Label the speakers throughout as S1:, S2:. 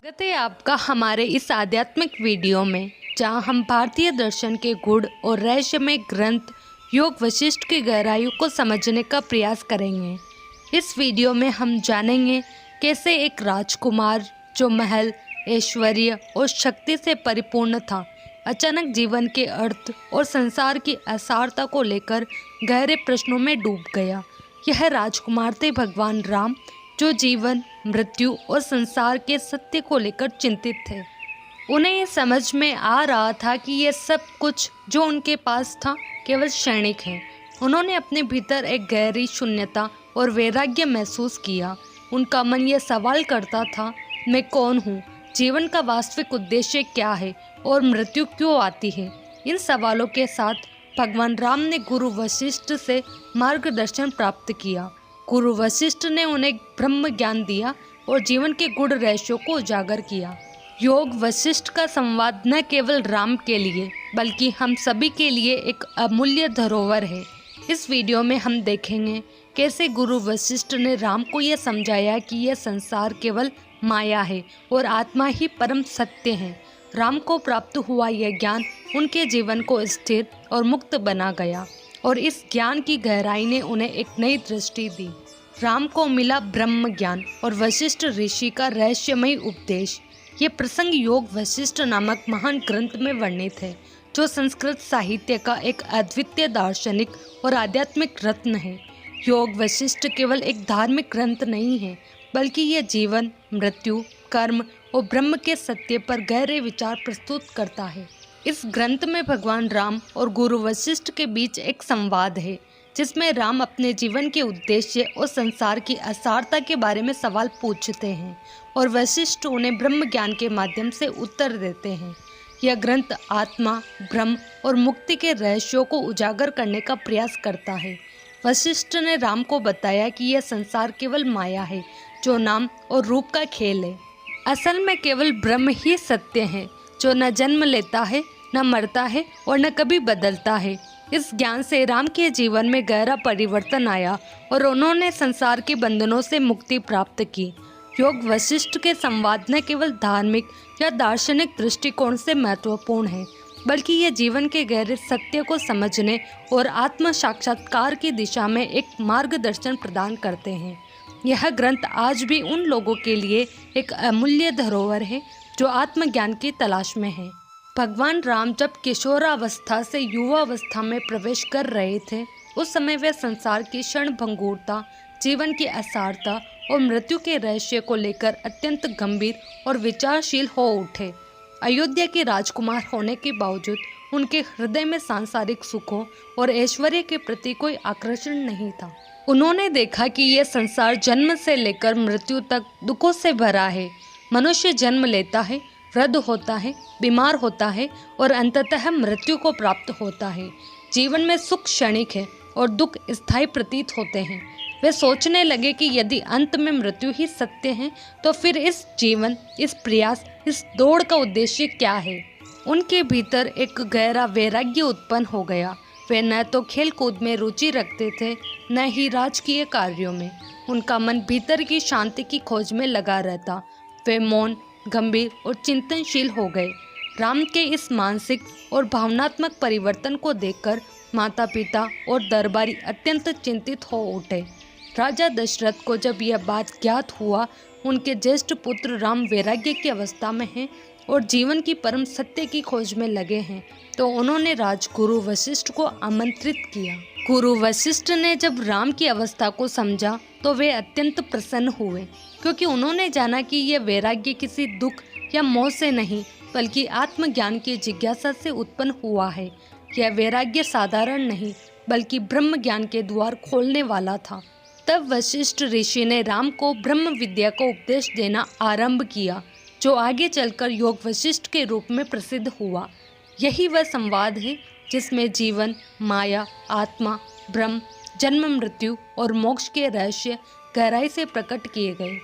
S1: स्वागत है आपका हमारे इस आध्यात्मिक वीडियो में, जहां हम भारतीय दर्शन के गूढ़ और रहस्यमय ग्रंथ योग वशिष्ठ की गहराइयों को समझने का प्रयास करेंगे। इस वीडियो में हम जानेंगे कैसे एक राजकुमार जो महल, ऐश्वर्य और शक्ति से परिपूर्ण था, अचानक जीवन के अर्थ और संसार की असारता को लेकर गहरे प्रश्नों में डूब गया। यह राजकुमार थे भगवान राम, जो जीवन, मृत्यु और संसार के सत्य को लेकर चिंतित थे। उन्हें ये समझ में आ रहा था कि ये सब कुछ जो उनके पास था केवल क्षणिक है। उन्होंने अपने भीतर एक गहरी शून्यता और वैराग्य महसूस किया। उनका मन ये सवाल करता था, मैं कौन हूँ, जीवन का वास्तविक उद्देश्य क्या है और मृत्यु क्यों आती है। इन सवालों के साथ भगवान राम ने गुरु वशिष्ठ से मार्गदर्शन प्राप्त किया। गुरु वशिष्ठ ने उन्हें ब्रह्म ज्ञान दिया और जीवन के गूढ़ रहस्यों को उजागर किया। योग वशिष्ठ का संवाद न केवल राम के लिए बल्कि हम सभी के लिए एक अमूल्य धरोहर है। इस वीडियो में हम देखेंगे कैसे गुरु वशिष्ठ ने राम को यह समझाया कि यह संसार केवल माया है और आत्मा ही परम सत्य है। राम को प्राप्त हुआ यह ज्ञान उनके जीवन को स्थिर और मुक्त बना गया और इस ज्ञान की गहराई ने उन्हें एक नई दृष्टि दी। राम को मिला ब्रह्म ज्ञान और वशिष्ठ ऋषि का रहस्यमय उपदेश। ये प्रसंग योग वशिष्ठ नामक महान ग्रंथ में वर्णित है, जो संस्कृत साहित्य का एक अद्वितीय दार्शनिक और आध्यात्मिक रत्न है। योग वशिष्ठ केवल एक धार्मिक ग्रंथ नहीं है, बल्कि यह जीवन, मृत्यु, कर्म और ब्रह्म के सत्य पर गहरे विचार प्रस्तुत करता है। इस ग्रंथ में भगवान राम और गुरु वशिष्ठ के बीच एक संवाद है, जिसमें राम अपने जीवन के उद्देश्य और संसार की असारता के बारे में सवाल पूछते हैं और वशिष्ठ उन्हें ब्रह्म ज्ञान के माध्यम से उत्तर देते हैं। यह ग्रंथ आत्मा, ब्रह्म और मुक्ति के रहस्यों को उजागर करने का प्रयास करता है। वशिष्ठ ने राम को बताया कि यह संसार केवल माया है, जो नाम और रूप का खेल है। असल में केवल ब्रह्म ही सत्य है, जो न जन्म लेता है, न मरता है और न कभी बदलता है। इस ज्ञान से राम के जीवन में गहरा परिवर्तन आया और उन्होंने संसार के बंधनों से मुक्ति प्राप्त की। योग वशिष्ठ के संवाद न केवल धार्मिक या दार्शनिक दृष्टिकोण से महत्वपूर्ण है, बल्कि ये जीवन के गहरे सत्य को समझने और आत्म साक्षात्कार की दिशा में एक मार्गदर्शन प्रदान करते हैं। यह ग्रंथ आज भी उन लोगों के लिए एक अमूल्य धरोहर है जो आत्मज्ञान की तलाश में है। भगवान राम जब किशोरावस्था से युवावस्था में प्रवेश कर रहे थे, उस समय वे संसार की क्षणभंगुरता, जीवन की असारता और मृत्यु के रहस्य को लेकर अत्यंत गंभीर और विचारशील हो उठे। अयोध्या के राजकुमार होने के बावजूद उनके हृदय में सांसारिक सुखों और ऐश्वर्य के प्रति कोई आकर्षण नहीं था। उन्होंने देखा कि यह संसार जन्म से लेकर मृत्यु तक दुखों से भरा है। मनुष्य जन्म लेता है, वृद्ध होता है, बीमार होता है और अंततः मृत्यु को प्राप्त होता है। जीवन में सुख क्षणिक है और दुख स्थायी प्रतीत होते हैं। वे सोचने लगे कि यदि अंत में मृत्यु ही सत्य है, तो फिर इस जीवन, इस प्रयास, इस दौड़ का उद्देश्य क्या है। उनके भीतर एक गहरा वैराग्य उत्पन्न हो गया। वे न तो खेल कूद में रुचि रखते थे, न ही राजकीय कार्यों में। उनका मन भीतर की शांति की खोज में लगा रहता। वे मौन, गंभीर और चिंतनशील हो गए। राम के इस मानसिक और भावनात्मक परिवर्तन को देखकर माता पिता और दरबारी अत्यंत चिंतित हो उठे। राजा दशरथ को जब यह बात ज्ञात हुआ, उनके ज्येष्ठ पुत्र राम वैराग्य की अवस्था में हैं और जीवन की परम सत्य की खोज में लगे हैं, तो उन्होंने राजगुरु वशिष्ठ को आमंत्रित किया। गुरु वशिष्ठ ने जब राम की अवस्था को समझा तो वे अत्यंत प्रसन्न हुए, क्योंकि उन्होंने जाना कि यह वैराग्य किसी दुख या मोह से नहीं, बल्कि आत्मज्ञान की जिज्ञासा से उत्पन्न हुआ है। यह वैराग्य साधारण नहीं, बल्कि ब्रह्म ज्ञान के द्वार खोलने वाला था। तब वशिष्ठ ऋषि ने राम को ब्रह्म विद्या का उपदेश देना आरंभ किया, जो आगे चलकर योग वशिष्ठ के रूप में प्रसिद्ध हुआ। यही वह संवाद है जिसमें जीवन, माया, आत्मा, ब्रह्म, जन्म, मृत्यु और मोक्ष के रहस्य गहराई से प्रकट किए गए।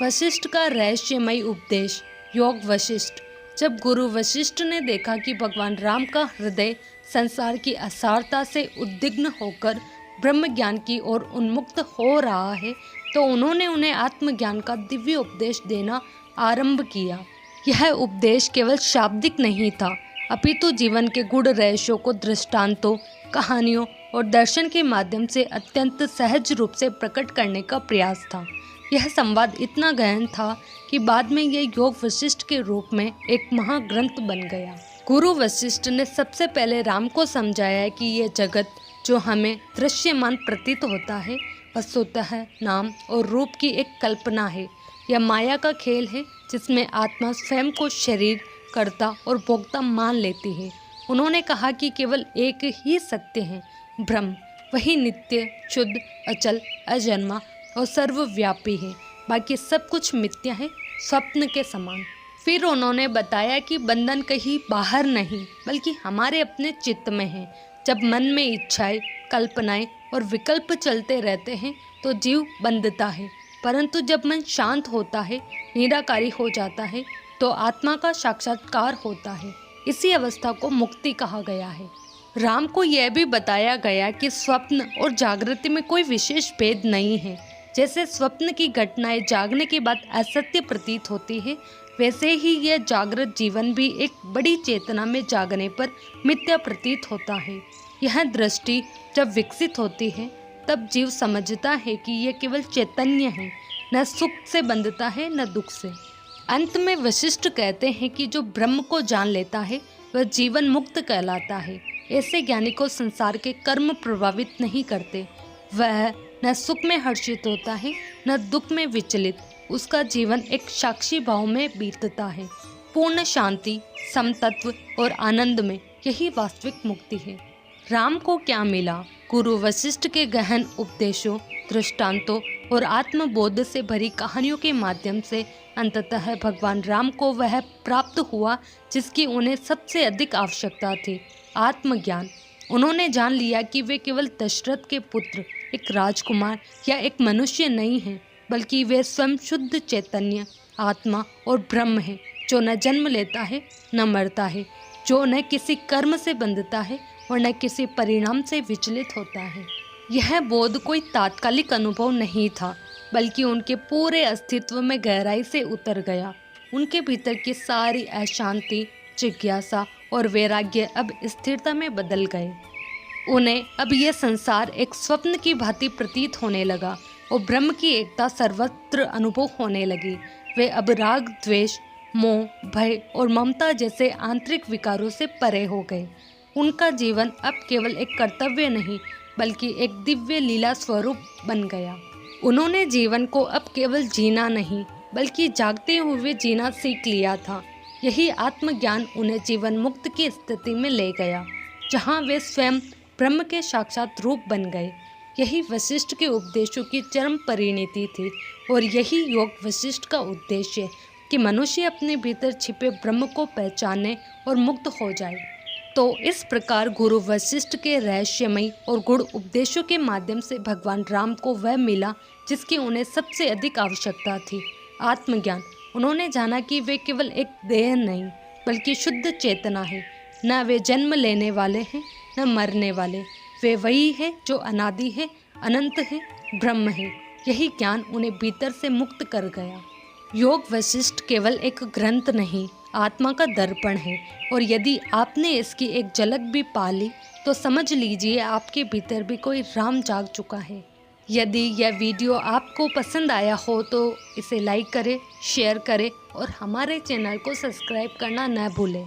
S1: वशिष्ठ का रहस्यमय उपदेश। योग वशिष्ठ। जब गुरु वशिष्ठ ने देखा कि भगवान राम का हृदय संसार की असारता से उद्विग्न होकर ब्रह्म ज्ञान की ओर उन्मुक्त हो रहा है, तो उन्होंने उन्हें आत्मज्ञान का दिव्य उपदेश देना आरंभ किया। यह उपदेश केवल शाब्दिक नहीं था, अपितु जीवन के गूढ़ रहस्यों को दृष्टांतों, कहानियों और दर्शन के माध्यम से अत्यंत सहज रूप से प्रकट करने का प्रयास था। यह संवाद इतना गहन था कि बाद में यह योग वशिष्ठ के रूप में एक महाग्रंथ बन गया। गुरु वशिष्ठ ने सबसे पहले राम को समझाया कि यह जगत जो हमें दृश्यमान प्रतीत होता है, वस्तुतः नाम और रूप की एक कल्पना है। यह माया का खेल है जिसमें आत्मा स्वयं को शरीर, कर्ता और भोक्ता मान लेती है। उन्होंने कहा कि केवल एक ही सत्य है, ब्रह्म। वही नित्य, शुद्ध, अचल, अजन्मा और सर्वव्यापी है। बाकी सब कुछ मिथ्या है, स्वप्न के समान। फिर उन्होंने बताया कि बंधन कहीं बाहर नहीं बल्कि हमारे अपने चित्त में है। जब मन में इच्छाएं, कल्पनाएं और विकल्प चलते रहते हैं तो जीव बंधता है, परंतु जब मन शांत होता है, निराकारी हो जाता है, तो आत्मा का साक्षात्कार होता है। इसी अवस्था को मुक्ति कहा गया है। राम को यह भी बताया गया कि स्वप्न और जागृति में कोई विशेष भेद नहीं है। जैसे स्वप्न की घटनाएं जागने के बाद असत्य प्रतीत होती है, वैसे ही यह जागृत जीवन भी एक बड़ी चेतना में जागने पर मिथ्या प्रतीत होता है। यह दृष्टि जब विकसित होती है तब जीव समझता है कि यह केवल चैतन्य है, न सुख से बंधता है न दुख से। अंत में वशिष्ठ कहते हैं कि जो ब्रह्म को जान लेता है वह जीवन मुक्त कहलाता है। ऐसे ज्ञानी को संसार के कर्म प्रभावित नहीं करते। वह न सुख में हर्षित होता है न दुख में विचलित। उसका जीवन एक साक्षी भाव में बीतता है। पूर्ण शांति, समतत्व और आनंद में यही वास्तविक मुक्ति है। राम को क्या मिला? गुरु वशिष्ठ के गहन उपदेशों, दृष्टांतों और आत्मबोध से भरी कहानियों के माध्यम से अंततः भगवान राम को वह प्राप्त हुआ जिसकी उन्हें सबसे अधिक आवश्यकता थी, आत्मज्ञान। उन्होंने जान लिया कि वे केवल दशरथ के पुत्र, एक राजकुमार या एक मनुष्य नहीं हैं, बल्कि वे स्वयं शुद्ध चैतन्य, आत्मा और ब्रह्म है, जो न जन्म लेता है न मरता है, जो न किसी कर्म से बंधता है और न किसी परिणाम से विचलित होता है। यह बोध कोई तात्कालिक अनुभव नहीं था, बल्कि उनके पूरे अस्तित्व में गहराई से उतर गया। उनके भीतर की सारी अशांति, जिज्ञासा और वैराग्य अब स्थिरता में बदल गए। उन्हें अब यह संसार एक स्वप्न की भांति प्रतीत होने लगा और ब्रह्म की एकता सर्वत्र अनुभव होने लगी। वे अब राग, द्वेष, मोह, भय और ममता जैसे आंतरिक विकारों से परे हो गए। उनका जीवन अब केवल एक कर्तव्य नहीं बल्कि एक दिव्य लीला स्वरूप बन गया। उन्होंने जीवन को अब केवल जीना नहीं बल्कि जागते हुए जीना सीख लिया था। यही आत्मज्ञान उन्हें जीवन मुक्त की स्थिति में ले गया, जहाँ वे स्वयं ब्रह्म के साक्षात रूप बन गए। यही वशिष्ठ के उपदेशों की चरम परिणति थी और यही योग वशिष्ठ का उद्देश्य कि मनुष्य अपने भीतर छिपे ब्रह्म को पहचाने और मुक्त हो जाए। तो इस प्रकार गुरु वशिष्ठ के रहस्यमयी और गूढ़ उपदेशों के माध्यम से भगवान राम को वह मिला जिसकी उन्हें सबसे अधिक आवश्यकता थी, आत्मज्ञान। उन्होंने जाना कि वे केवल एक देह नहीं बल्कि शुद्ध चेतना है। न वे जन्म लेने वाले हैं न मरने वाले। वे वही है जो अनादि है, अनंत है, ब्रह्म है। यही ज्ञान उन्हें भीतर से मुक्त कर गया। योग वशिष्ठ केवल एक ग्रंथ नहीं, आत्मा का दर्पण है, और यदि आपने इसकी एक झलक भी पा ली तो समझ लीजिए आपके भीतर भी कोई राम जाग चुका है। यदि यह वीडियो आपको पसंद आया हो तो इसे लाइक करें, शेयर करें और हमारे चैनल को सब्सक्राइब करना न भूलें।